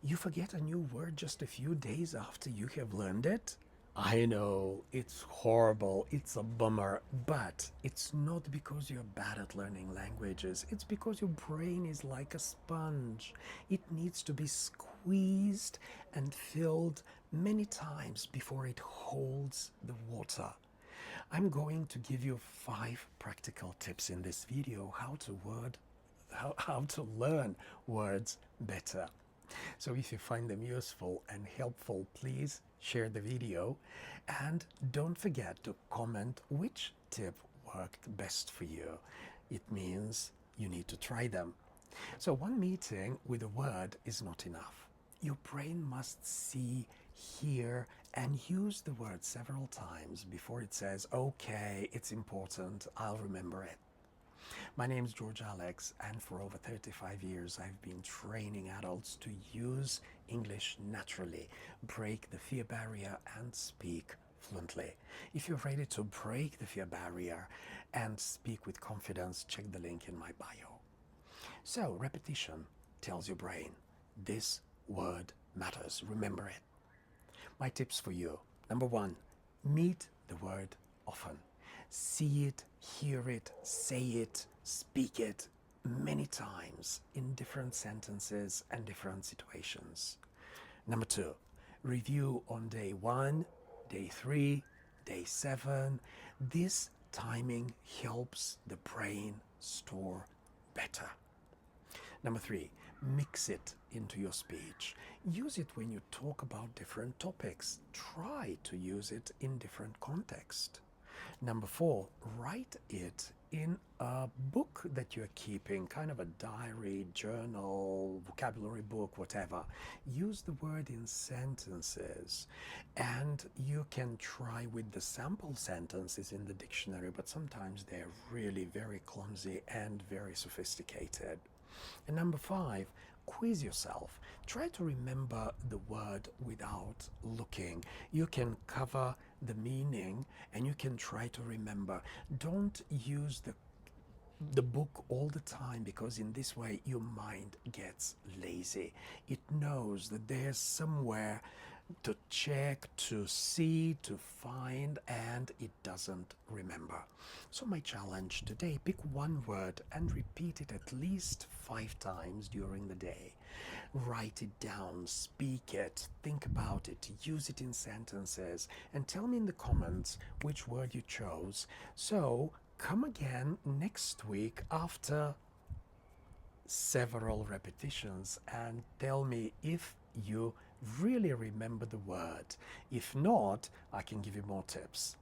You forget a new word just a few days after you have learned it? I know it's horrible, it's a bummer, but it's not because you're bad at learning languages. It's because your brain is like a sponge. It needs to be squeezed and filled many times before it holds the water. I'm going to give you 5 practical tips in this video how to learn words better. So if you find them useful and helpful, please share the video and don't forget to comment which tip worked best for you. It means you need to try them. So one meeting with a word is not enough. Your brain must see, hear, and use the word several times before it says, okay, it's important, I'll remember it. My name is George Alex, and for over 35 years I've been training adults to use English naturally, break the fear barrier, and speak fluently. If you're ready to break the fear barrier and speak with confidence, check the link in my bio. So, repetition tells your brain this word matters. Remember it. My tips for you. Number 1, meet the word often. See it, hear it, say it, speak it many times in different sentences and different situations. Number 2, review on day 1, day 3, day 7. This timing helps the brain store better. Number 3, mix it into your speech. Use it when you talk about different topics. Try to use it in different contexts. Number 4, write it in a book that you're keeping, kind of a diary, journal, vocabulary book, whatever. Use the word in sentences, and you can try with the sample sentences in the dictionary, but sometimes they're really very clumsy and very sophisticated. And number 5, quiz yourself. Try to remember the word without looking. You can cover the meaning and you can try to remember. Don't use the book all the time, because in this way your mind gets lazy. It knows that there's somewhere to check, to see, to find, and it doesn't remember. So my challenge today, pick one word and repeat it at least 5 times during the day. Write it down, speak it, think about it, use it in sentences, and tell me in the comments which word you chose. So come again next week after several repetitions and tell me if you really remember the word. If not, I can give you more tips.